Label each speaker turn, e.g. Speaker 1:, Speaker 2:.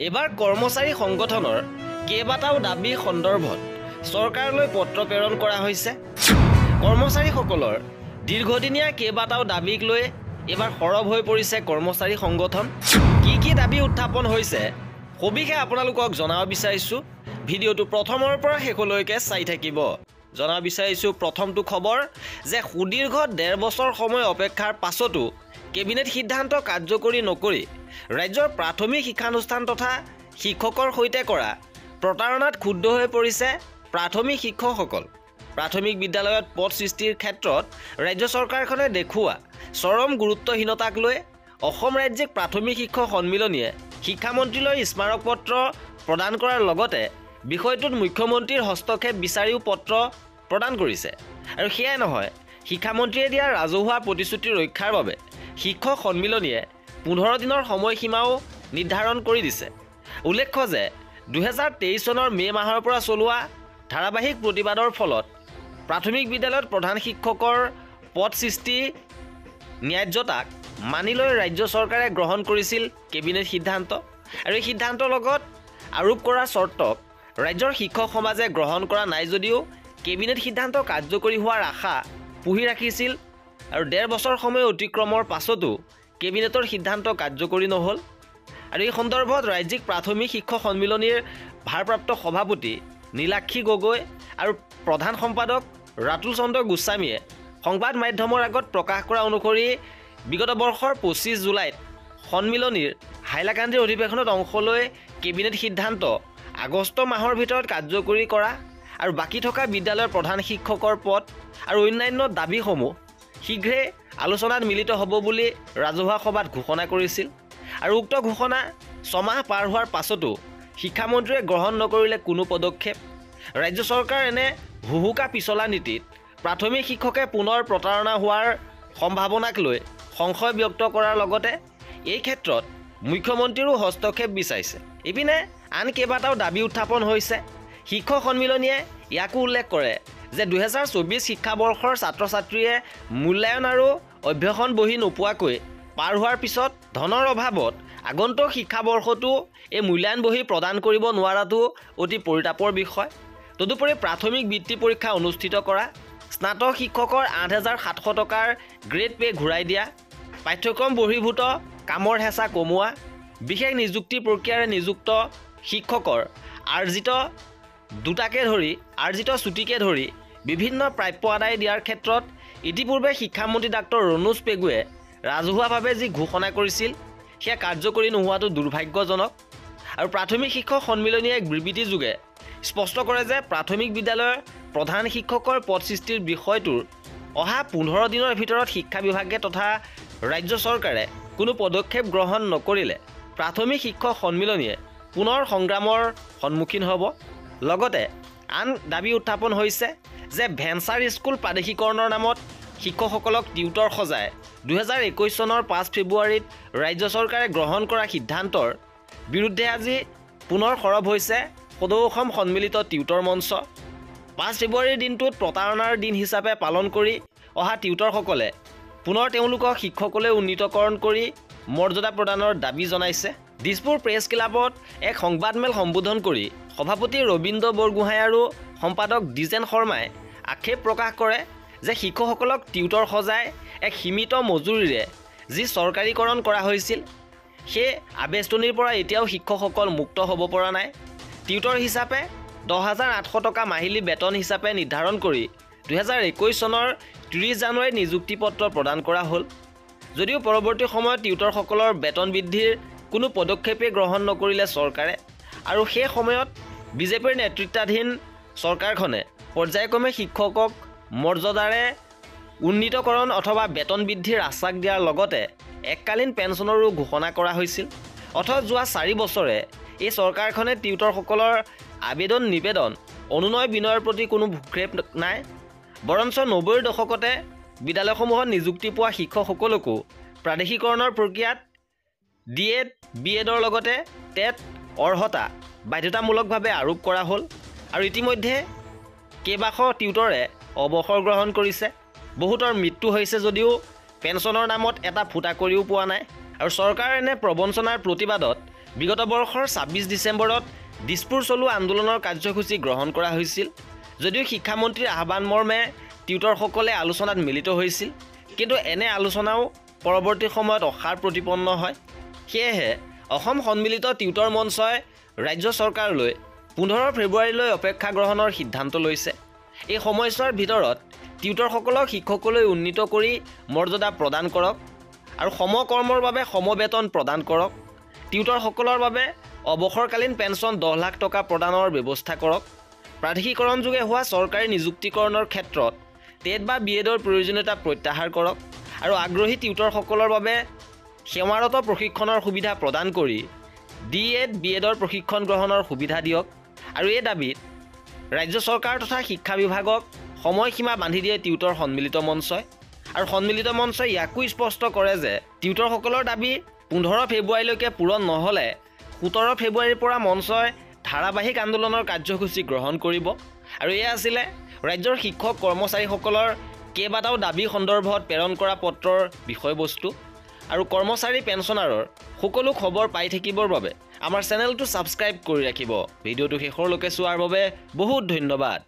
Speaker 1: এবাৰ কৰ্মচাৰী সংগঠনৰ কেইবাটাও দাবী সন্দৰ্ভত চৰকাৰলৈ পত্ৰ প্ৰেৰণ কৰা হৈছে। কৰ্মচাৰীসকলৰ দীৰ্ঘদিনীয়া কেইবাটাও দাবীক লৈ এবাৰ সৰব হৈ পৰিছে কৰ্মচাৰী সংগঠন। কি দাবী উত্থাপন হৈছে সবিশেষ আপোনালোকক জনাব বিচাৰিছোঁ। ভিডিঅ'টো প্ৰথমৰ পৰা শেষলৈকে চাই থাকিব। জনাব বিচাৰিছোঁ প্ৰথমটো খবৰ যে সুদীৰ্ঘ 1.5 বছৰ সময় অপেক্ষাৰ পাছতো কেবিনেট সিদ্ধান্ত কাৰ্যকৰী নকৰি ৰাজ্যৰ প্ৰাথমিক শিক্ষানুষ্ঠান তথা শিক্ষকৰ সৈতে কৰা প্ৰতাৰণাত ক্ষুব্ধ হৈ পৰিছে প্ৰাথমিক শিক্ষকসকল। প্ৰাথমিক বিদ্যালয়ত পদ সৃষ্টিৰ ক্ষেত্ৰত ৰাজ্য চৰকাৰখনে দেখুওৱা চৰম গুৰুত্বহীনতাক লৈ অসম ৰাজ্যিক প্ৰাথমিক শিক্ষক সন্মিলনীয়ে শিক্ষামন্ত্ৰীলৈ স্মাৰক পত্ৰ প্ৰদান কৰাৰ লগতে বিষয়টোত মুখ্যমন্ত্ৰীৰ হস্তক্ষেপ বিচাৰিও পত্ৰ প্ৰদান কৰিছে। আৰু সেয়াই নহয়, শিক্ষামন্ত্ৰীয়ে দিয়া ৰাজহুৱা প্ৰতিশ্ৰুতি ৰক্ষাৰ বাবে শিক্ষক সন্মিলনীয়ে 15 দিনৰ সময়সীমাও নিৰ্ধাৰণ কৰি দিছে। উল্লেখ্য যে 2023 চনৰ মে' মাহৰ পৰা চলোৱা ধাৰাবাহিক প্ৰতিবাদৰ ফলত প্ৰাথমিক বিদ্যালয়ত প্ৰধান শিক্ষকৰ পদ সৃষ্টি ন্যায্যতাক মানি লৈ ৰাজ্য চৰকাৰে গ্ৰহণ কৰিছিল কেবিনেট সিদ্ধান্ত। আৰু এই সিদ্ধান্তৰ লগত আৰোপ কৰা চৰ্তক ৰাজ্যৰ শিক্ষক সমাজে গ্ৰহণ কৰা নাই যদিও কেবিনেট সিদ্ধান্ত কাৰ্যকৰী হোৱাৰ আশা পুহি ৰাখিছিল। আৰু 1.5 বছৰ সময় অতিক্ৰমৰ পাছতো কেবিনেটৰ সিদ্ধান্ত কাৰ্যকৰী নহ'ল। আৰু এই সন্দৰ্ভত ৰাজ্যিক প্ৰাথমিক শিক্ষক সন্মিলনীৰ ভাৰপ্ৰাপ্ত সভাপতি নীলাক্ষী গগৈ আৰু প্ৰধান সম্পাদক ৰাতুল চন্দ্ৰ গোস্বামীয়ে সংবাদ মাধ্যমৰ আগত প্ৰকাশ কৰা অনুসৰি বিগত বৰ্ষৰ 25 জুলাইত সন্মিলনীৰ হাইলাকান্দিৰ অধিৱেশনত অংশ লৈ কেবিনেট সিদ্ধান্ত আগষ্ট মাহৰ ভিতৰত কাৰ্যকৰী কৰা আৰু বাকী থকা বিদ্যালয়ৰ প্ৰধান শিক্ষকৰ পদ আৰু অন্যান্য দাবীসমূহ শীঘ্ৰে আলোচনাত মিলিত হ'ব বুলি ৰাজহুৱা সভাত ঘোষণা কৰিছিল। আৰু উক্ত ঘোষণা 6 মাহ পাৰ হোৱাৰ পাছতো শিক্ষামন্ত্ৰীয়ে গ্ৰহণ নকৰিলে কোনো পদক্ষেপ। ৰাজ্য চৰকাৰ এনে হুহুকা পিছলা নীতিত প্ৰাথমিক শিক্ষকে পুনৰ প্ৰতাৰণা হোৱাৰ সম্ভাৱনাক লৈ সংশয় ব্যক্ত কৰাৰ লগতে এই ক্ষেত্ৰত মুখ্যমন্ত্ৰীৰো হস্তক্ষেপ বিচাৰিছে। ইপিনে আন কেইবাটাও দাবী উত্থাপন হৈছে। শিক্ষক সন্মিলনীয়ে ইয়াকো উল্লেখ কৰে যে 2024 শিক্ষাবৰ্ষৰ ছাত্ৰ ছাত্ৰীয়ে মূল্যায়ন আৰু অভ্যাসন বহি নোপোৱাকৈ পাৰ হোৱাৰ পিছত ধনৰ অভাৱত আগন্তুক শিক্ষাবৰ্ষতো এই মূল্যায়ন বহি প্ৰদান কৰিব নোৱাৰাটো অতি পৰিতাপৰ বিষয়। তদুপৰি প্ৰাথমিক বৃত্তি পৰীক্ষা অনুষ্ঠিত কৰা, স্নাতক শিক্ষকৰ 8,700 টকাৰ গ্ৰেড পে' ঘূৰাই দিয়া, পাঠ্যক্ৰম বহিৰ্ভূত কামৰ হেঁচা কমোৱা, বিশেষ নিযুক্তি প্ৰক্ৰিয়াৰে নিযুক্ত শিক্ষকৰ আৰ্জিত ছুটিকে ধৰি বিভিন্ন প্ৰাপ্য আদায় দিয়াৰ ক্ষেত্ৰত ইতিপূৰ্বে শিক্ষামন্ত্ৰী ডাক্তৰ ৰণোজ পেগুৱে ৰাজহুৱাভাৱে যি ঘোষণা কৰিছিল সেয়া কাৰ্যকৰী নোহোৱাটো দুৰ্ভাগ্যজনক। আৰু প্ৰাথমিক শিক্ষক সন্মিলনীয়ে এক বিবৃতিযোগে স্পষ্ট কৰে যে প্ৰাথমিক বিদ্যালয়ৰ প্ৰধান শিক্ষকৰ পদ সৃষ্টিৰ বিষয়টোৰ অহা 15 দিনৰ ভিতৰত শিক্ষা বিভাগে তথা ৰাজ্য চৰকাৰে কোনো পদক্ষেপ গ্ৰহণ নকৰিলে প্ৰাথমিক শিক্ষক সন্মিলনীয়ে পুনৰ সংগ্ৰামৰ সন্মুখীন হ'ব। লগতে আন দাবী উত্থাপন হৈছে যে ভেঞ্চাৰ স্কুল প্ৰাদেশিকৰণৰ নামত শিক্ষকসকলক টিউটৰ সজাই 2021 চনৰ 5 ফেব্ৰুৱাৰীত ৰাজ্য চৰকাৰে গ্ৰহণ কৰা সিদ্ধান্তৰ বিৰুদ্ধে আজি পুনৰ সৰব হৈছে সদৌ অসম সন্মিলিত টিউটৰ মঞ্চ। 5 ফেব্ৰুৱাৰীৰ দিনটোত প্ৰতাৰণাৰ দিন হিচাপে পালন কৰি অহা টিউটৰসকলে পুনৰ তেওঁলোকক শিক্ষকলৈ উন্নীতকৰণ কৰি মৰ্যাদা প্ৰদানৰ দাবী জনাইছে। দিছপুৰ প্ৰেছ ক্লাবত এক সংবাদমেল সম্বোধন কৰি সভাপতি ৰবীন্দ্ৰ বৰগোহাঁই আৰু সম্পাদক দ্বিজেন শৰ্মাই আক্ষেপ প্ৰকাশ কৰে যে শিক্ষকসকলক টিউটৰ সজাই এক সীমিত মজুৰিৰে যি চৰকাৰীকৰণ কৰা হৈছিল সেই আবেষ্টনীৰ পৰা এতিয়াও শিক্ষকসকল মুক্ত হ'ব পৰা নাই। টিউটৰ হিচাপে 10,800 টকা মাহিলী বেতন হিচাপে নিৰ্ধাৰণ কৰি 2021 চনৰ 30 জানুৱাৰীত নিযুক্তি পত্ৰ প্ৰদান কৰা হ'ল। যদিও পৰৱৰ্তী সময়ত টিউটৰসকলৰ বেতন বৃদ্ধিৰ কোনো পদক্ষেপেই গ্ৰহণ নকৰিলে চৰকাৰে। আৰু সেই সময়ত বিজেপিৰ নেতৃত্বাধীন চৰকাৰখনে পৰ্যায়ক্ৰমে শিক্ষকক মৰ্যাদাৰে উন্নীতকৰণ অথবা বেতন বৃদ্ধিৰ আশ্বাস দিয়াৰ লগতে এককালীন পেঞ্চনৰো ঘোষণা কৰা হৈছিল। অথচ যোৱা 4 বছৰে এই চৰকাৰখনে টিউটৰসকলৰ আবেদন নিবেদন অনুনয় বিনয়ৰ প্ৰতি কোনো ভূক্ষেপ নাই। বৰঞ্চ 90ৰ দশকতে বিদ্যালয়সমূহত নিযুক্তি পোৱা শিক্ষকসকলকো প্ৰাদেশিকৰণৰ প্ৰক্ৰিয়াত DED BEDৰ লগতে টেট অৰ্হতা বাধ্যতামূলকভাৱে আৰোপ কৰা হ'ল। আৰু ইতিমধ্যে কেইবাশ টিউটৰে অৱসৰ গ্ৰহণ কৰিছে। বহুতৰ মৃত্যু হৈছে যদিও পেঞ্চনৰ নামত এটা ফুটা কৰিও পোৱা নাই। আৰু চৰকাৰৰ এনে প্ৰবঞ্চনাৰ প্ৰতিবাদত বিগত বৰ্ষৰ ২৬ ডিচেম্বৰত দিছপুৰ চলোৱা আন্দোলনৰ কাৰ্যসূচী গ্ৰহণ কৰা হৈছিল। যদিও শিক্ষামন্ত্ৰীৰ আহ্বান মৰ্মে টিউটৰসকলে আলোচনাত মিলিত হৈছিল, কিন্তু এনে আলোচনাও পৰৱৰ্তী সময়ত অসাৰ প্ৰতিপন্ন হয়। সেয়েহে অসম সন্মিলিত টিউটৰ মঞ্চই ৰাজ্য চৰকাৰলৈ ১৫ ফেব্ৰুৱাৰীলৈ অপেক্ষা গ্ৰহণৰ সিদ্ধান্ত লৈছে। এই সময়ছোৱাৰ ভিতৰত টিউটৰসকলক শিক্ষকলৈ উন্নীত কৰি মৰ্যাদা প্ৰদান কৰক আৰু সমকৰ্মৰ বাবে সমবেতন প্ৰদান কৰক। টিউটৰসকলৰ বাবে অৱসৰকালীন পেঞ্চন ১০ লাখ টকা প্ৰদানৰ ব্যৱস্থা কৰক। প্ৰাধিকৰণযোগে হোৱা চৰকাৰী নিযুক্তিকৰণৰ ক্ষেত্ৰত টেট বা BEdৰ প্ৰয়োজনীয়তা প্ৰত্যাহাৰ কৰক আৰু আগ্ৰহী টিউটৰসকলৰ বাবে সেৱাৰত প্ৰশিক্ষণৰ সুবিধা প্ৰদান কৰি DEd BEdৰ প্ৰশিক্ষণ গ্ৰহণৰ সুবিধা দিয়ক। আৰু এই দাবীত ৰাজ্য চৰকাৰ তথা শিক্ষা বিভাগক সময়সীমা বান্ধি দিয়ে টিউটৰ সন্মিলিত মঞ্চই। আৰু সন্মিলিত মঞ্চই ইয়াকো স্পষ্ট কৰে যে টিউটৰসকলৰ দাবী ১৫ ফেব্ৰুৱাৰীলৈকে পূৰণ নহ'লে ১৭ ফেব্ৰুৱাৰীৰ পৰা মঞ্চই ধাৰাবাহিক আন্দোলনৰ কাৰ্যসূচী গ্ৰহণ কৰিব। আৰু এয়া আছিলে ৰাজ্যৰ শিক্ষক কৰ্মচাৰীসকলৰ কেইবাটাও দাবী সন্দৰ্ভত প্ৰেৰণ কৰা পত্ৰৰ বিষয়বস্তু। আৰু কৰ্মচাৰী পেঞ্চনাৰৰ সকলো খবৰ পাই থাকিবৰ বাবে আমাৰ চেনেলটো ছাবস্ক্ৰাইব কৰি ৰাখিব। ভিডিঅ'টো শেষৰলৈকে চোৱাৰ বাবে বহুত ধন্যবাদ।